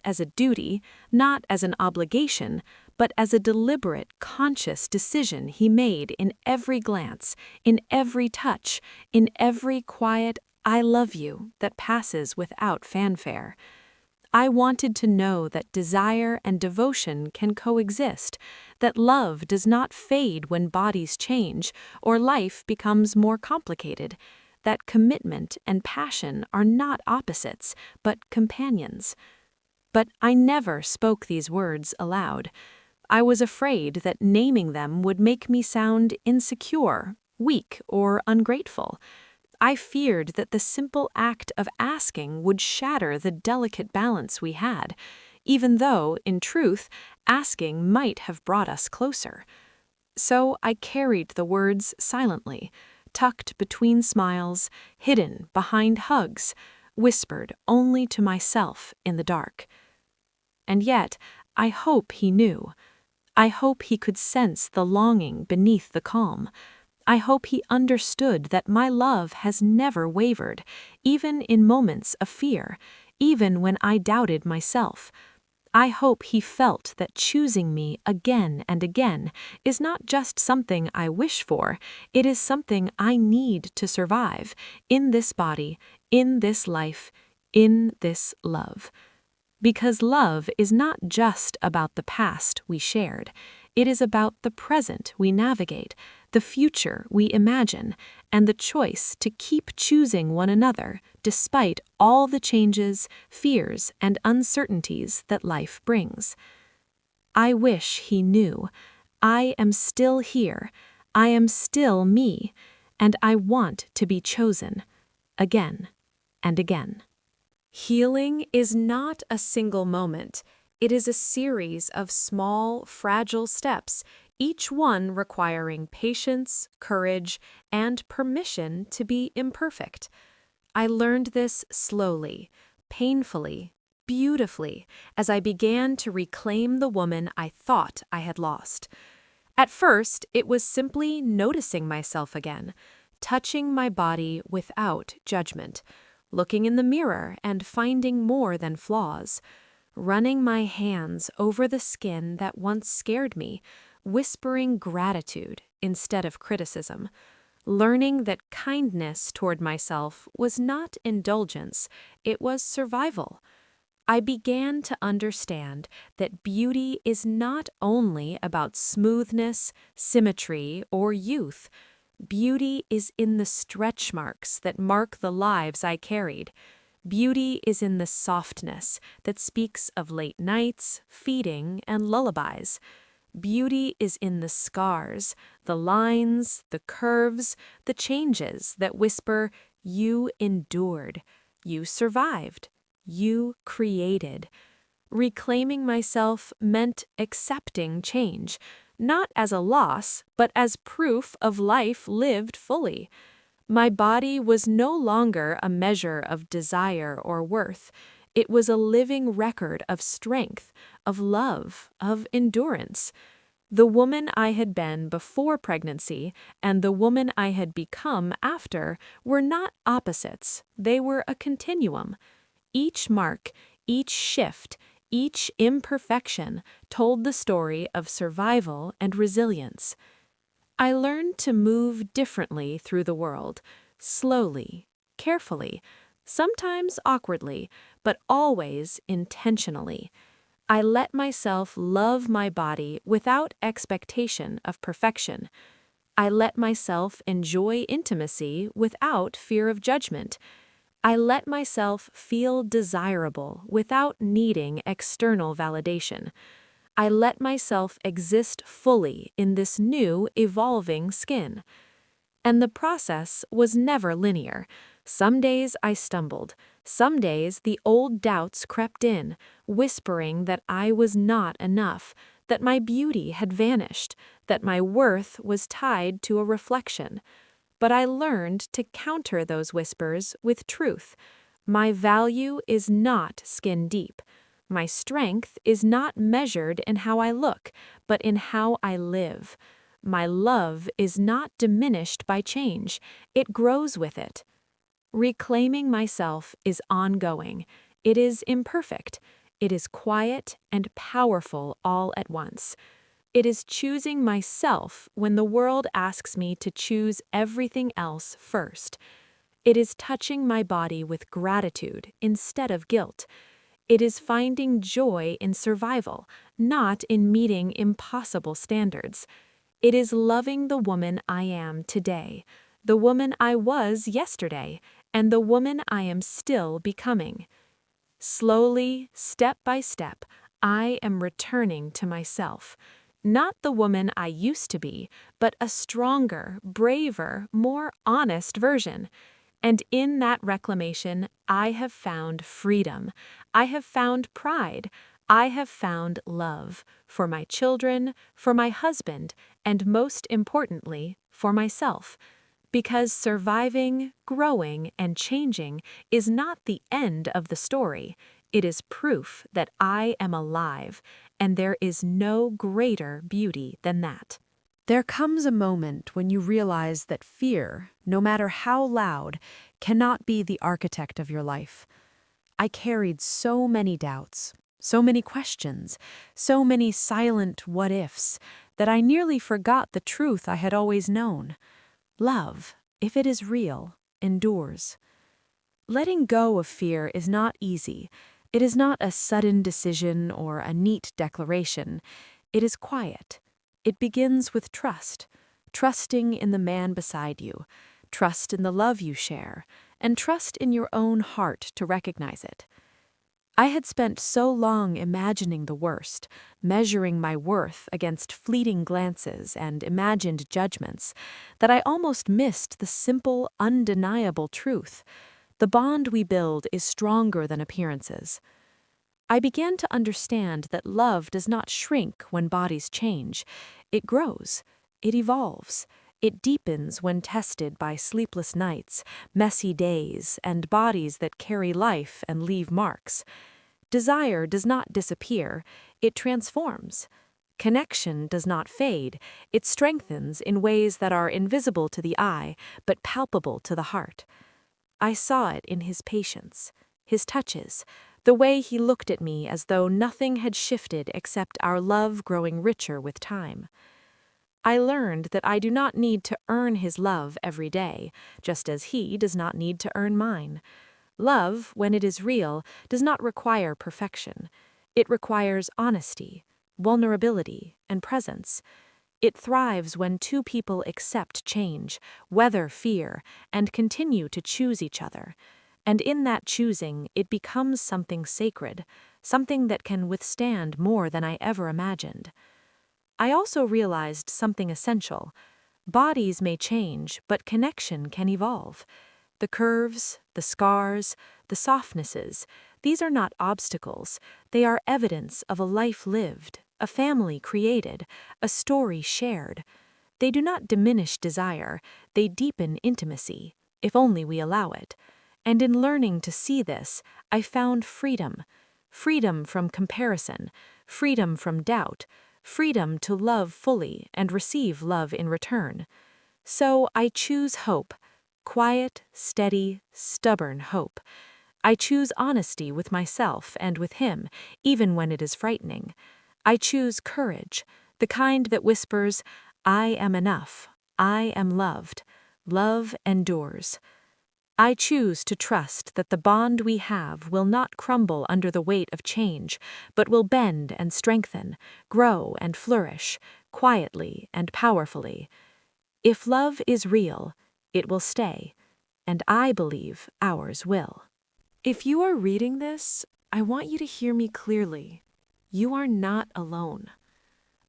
as a duty, not as an obligation, but as a deliberate, conscious decision he made in every glance, in every touch, in every quiet "I love you" that passes without fanfare. I wanted to know that desire and devotion can coexist, that love does not fade when bodies change or life becomes more complicated, that commitment and passion are not opposites, but companions. But I never spoke these words aloud. I was afraid that naming them would make me sound insecure, weak, or ungrateful. I feared that the simple act of asking would shatter the delicate balance we had, even though, in truth, asking might have brought us closer. So I carried the words silently, tucked between smiles, hidden behind hugs, whispered only to myself in the dark. And yet, I hope he knew. I hope he could sense the longing beneath the calm. I hope he understood that my love has never wavered, even in moments of fear, even when I doubted myself. I hope he felt that choosing me again and again is not just something I wish for, it is something I need to survive, in this body, in this life, in this love. Because love is not just about the past we shared, it is about the present we navigate, the future we imagine, and the choice to keep choosing one another despite all the changes, fears, and uncertainties that life brings. I wish he knew. I am still here. I am still me, and I want to be chosen again and again. Healing is not a single moment. It is a series of small, fragile steps, each one requiring patience, courage, and permission to be imperfect. I learned this slowly, painfully, beautifully, as I began to reclaim the woman I thought I had lost. At first, it was simply noticing myself again, touching my body without judgment, looking in the mirror and finding more than flaws, running my hands over the skin that once scared me, whispering gratitude instead of criticism, learning that kindness toward myself was not indulgence, it was survival. I began to understand that beauty is not only about smoothness, symmetry, or youth. Beauty is in the stretch marks that mark the lives I carried. Beauty is in the softness that speaks of late nights, feeding, and lullabies. Beauty is in the scars, the lines, the curves, the changes that whisper, "You endured, you survived, you created." Reclaiming myself meant accepting change, not as a loss, but as proof of life lived fully. My body was no longer a measure of desire or worth. It was a living record of strength, of love, of endurance. The woman I had been before pregnancy and the woman I had become after were not opposites, they were a continuum. Each mark, each shift, each imperfection told the story of survival and resilience. I learned to move differently through the world, slowly, carefully, sometimes awkwardly, but always intentionally. I let myself love my body without expectation of perfection. I let myself enjoy intimacy without fear of judgment. I let myself feel desirable without needing external validation. I let myself exist fully in this new, evolving skin. And the process was never linear. Some days I stumbled. Some days the old doubts crept in, whispering that I was not enough, that my beauty had vanished, that my worth was tied to a reflection. But I learned to counter those whispers with truth. My value is not skin deep. My strength is not measured in how I look, but in how I live. My love is not diminished by change, it grows with it. Reclaiming myself is ongoing. It is imperfect. It is quiet and powerful all at once. It is choosing myself when the world asks me to choose everything else first. It is touching my body with gratitude instead of guilt. It is finding joy in survival, not in meeting impossible standards. It is loving the woman I am today, the woman I was yesterday, and the woman I am still becoming. Slowly, step by step, I am returning to myself. Not the woman I used to be, but a stronger, braver, more honest version. And in that reclamation, I have found freedom. I have found pride. I have found love for my children, for my husband, and most importantly, for myself. Because surviving, growing, and changing is not the end of the story. It is proof that I am alive, and there is no greater beauty than that. There comes a moment when you realize that fear, no matter how loud, cannot be the architect of your life. I carried so many doubts, so many questions, so many silent what-ifs, that I nearly forgot the truth I had always known. Love, if it is real, endures. Letting go of fear is not easy. It is not a sudden decision or a neat declaration. It is quiet. It begins with trust, trusting in the man beside you, trust in the love you share, and trust in your own heart to recognize it. I had spent so long imagining the worst, measuring my worth against fleeting glances and imagined judgments, that I almost missed the simple, undeniable truth. The bond we build is stronger than appearances. I began to understand that love does not shrink when bodies change. It grows. It evolves. It deepens when tested by sleepless nights, messy days, and bodies that carry life and leave marks. Desire does not disappear. It transforms. Connection does not fade. It strengthens in ways that are invisible to the eye, but palpable to the heart. I saw it in his patience, his touches, the way he looked at me as though nothing had shifted except our love growing richer with time. I learned that I do not need to earn his love every day, just as he does not need to earn mine. Love, when it is real, does not require perfection. It requires honesty, vulnerability, and presence. It thrives when two people accept change, weather fear, and continue to choose each other. And in that choosing, it becomes something sacred, something that can withstand more than I ever imagined. I also realized something essential. Bodies may change, but connection can evolve. The curves, the scars, the softnesses, these are not obstacles. They are evidence of a life lived, a family created, a story shared. They do not diminish desire, they deepen intimacy, if only we allow it. And in learning to see this, I found freedom. Freedom from comparison, freedom from doubt, freedom to love fully and receive love in return. So I choose hope, quiet, steady, stubborn hope. I choose honesty with myself and with him, even when it is frightening. I choose courage, the kind that whispers, I am enough, I am loved. Love endures. I choose to trust that the bond we have will not crumble under the weight of change, but will bend and strengthen, grow and flourish, quietly and powerfully. If love is real, it will stay, and I believe ours will. If you are reading this, I want you to hear me clearly. You are not alone.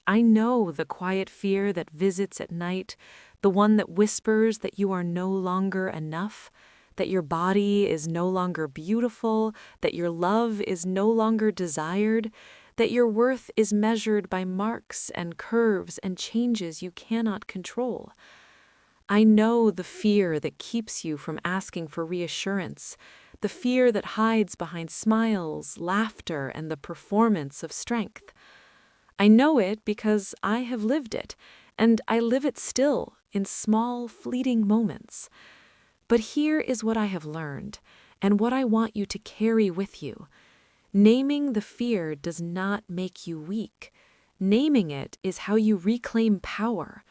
I know the quiet fear that visits at night, the one that whispers that you are no longer enough, that your body is no longer beautiful, that your love is no longer desired, that your worth is measured by marks and curves and changes you cannot control. I know the fear that keeps you from asking for reassurance, the fear that hides behind smiles, laughter, and the performance of strength. I know it because I have lived it, and I live it still in small, fleeting moments. But here is what I have learned, and what I want you to carry with you. Naming the fear does not make you weak. Naming it is how you reclaim power.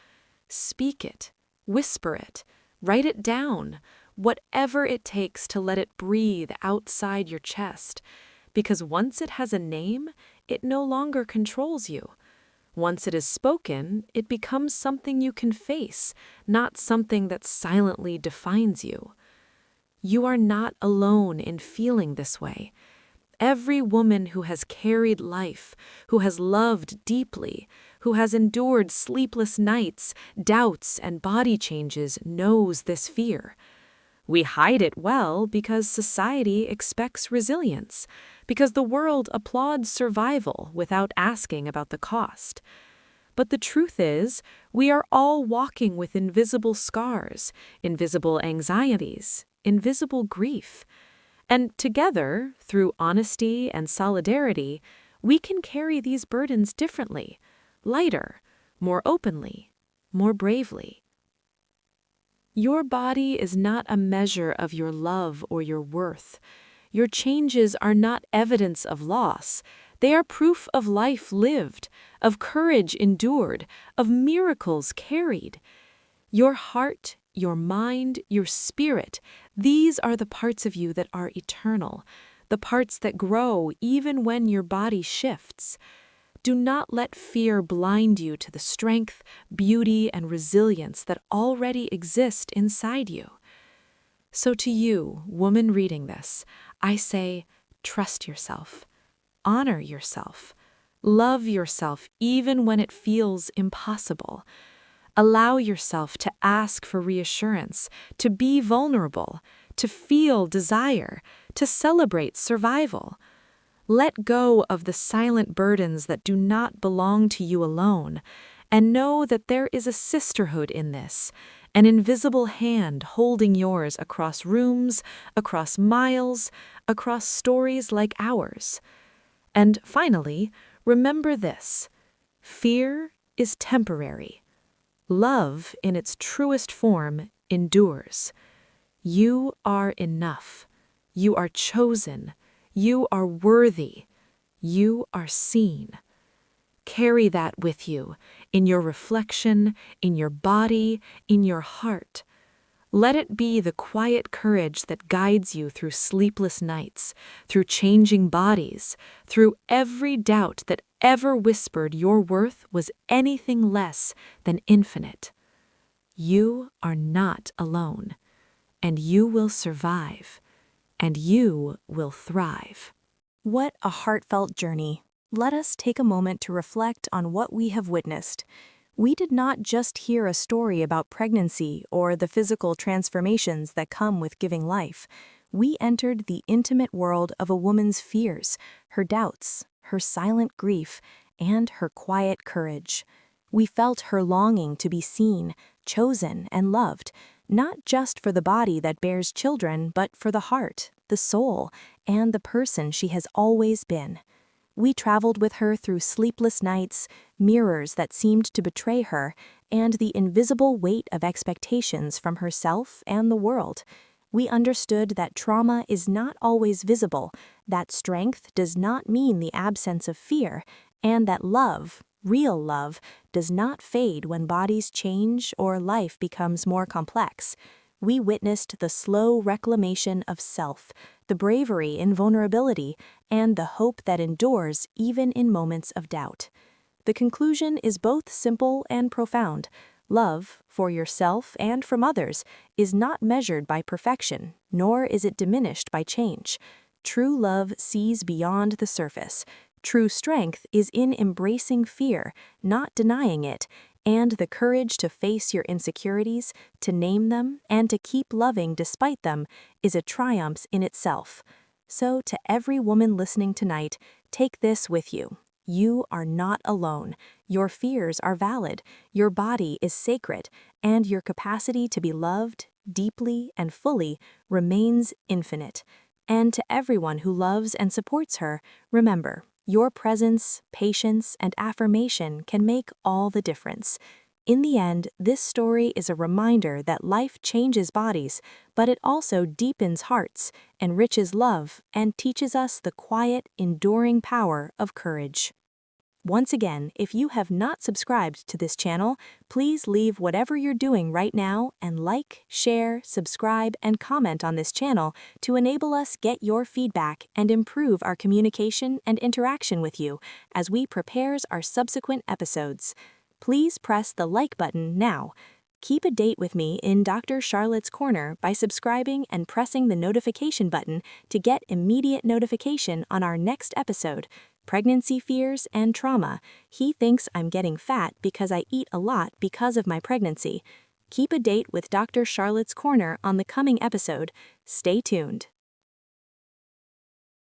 Speak it, whisper it, write it down, whatever it takes to let it breathe outside your chest. Because once it has a name, it no longer controls you. Once it is spoken, it becomes something you can face, not something that silently defines you. You are not alone in feeling this way. Every woman who has carried life, who has loved deeply, who has endured sleepless nights, doubts, and body changes knows this fear. We hide it well because society expects resilience, because the world applauds survival without asking about the cost. But the truth is, we are all walking with invisible scars, invisible anxieties, invisible grief. And together, through honesty and solidarity, we can carry these burdens differently, lighter, more openly, more bravely. Your body is not a measure of your love or your worth. Your changes are not evidence of loss. They are proof of life lived, of courage endured, of miracles carried. Your heart, your mind, your spirit, these are the parts of you that are eternal, the parts that grow even when your body shifts. Do not let fear blind you to the strength, beauty, and resilience that already exist inside you. So to you, woman reading this, I say, trust yourself, honor yourself, love yourself even when it feels impossible. Allow yourself to ask for reassurance, to be vulnerable, to feel desire, to celebrate survival. Let go of the silent burdens that do not belong to you alone, and know that there is a sisterhood in this, an invisible hand holding yours across rooms, across miles, across stories like ours. And finally, remember this: fear is temporary. Love, in its truest form, endures. You are enough. You are chosen. You are worthy. You are seen. Carry that with you, in your reflection, in your body, in your heart. Let it be the quiet courage that guides you through sleepless nights, through changing bodies, through every doubt that ever whispered your worth was anything less than infinite. You are not alone, and you will survive, and you will thrive. What a heartfelt journey. Let us take a moment to reflect on what we have witnessed. We did not just hear a story about pregnancy or the physical transformations that come with giving life. We entered the intimate world of a woman's fears, her doubts, her silent grief, and her quiet courage. We felt her longing to be seen, chosen, and loved, not just for the body that bears children, but for the heart, the soul, and the person she has always been. We traveled with her through sleepless nights, mirrors that seemed to betray her, and the invisible weight of expectations from herself and the world. We understood that trauma is not always visible, that strength does not mean the absence of fear, and that love, real love, does not fade when bodies change or life becomes more complex. We witnessed the slow reclamation of self, the bravery in vulnerability, and the hope that endures even in moments of doubt. The conclusion is both simple and profound. Love, for yourself and from others, is not measured by perfection, nor is it diminished by change. True love sees beyond the surface. True strength is in embracing fear, not denying it, and the courage to face your insecurities, to name them, and to keep loving despite them is a triumph in itself. So to every woman listening tonight, take this with you. You are not alone. Your fears are valid, your body is sacred, and your capacity to be loved, deeply and fully, remains infinite. And to everyone who loves and supports her, remember, your presence, patience, and affirmation can make all the difference. In the end, this story is a reminder that life changes bodies, but it also deepens hearts, enriches love, and teaches us the quiet, enduring power of courage. Once again, if you have not subscribed to this channel, please leave whatever you're doing right now and like, share, subscribe, and comment on this channel to enable us get your feedback and improve our communication and interaction with you as we prepares our subsequent episodes. Please press the like button now. Keep a date with me in Dr. Charlotte's Corner by subscribing and pressing the notification button to get immediate notification on our next episode. Pregnancy fears and trauma. He thinks I'm getting fat because I eat a lot because of my pregnancy. Keep a date with Dr. Charlotte's Corner on the coming episode. Stay tuned.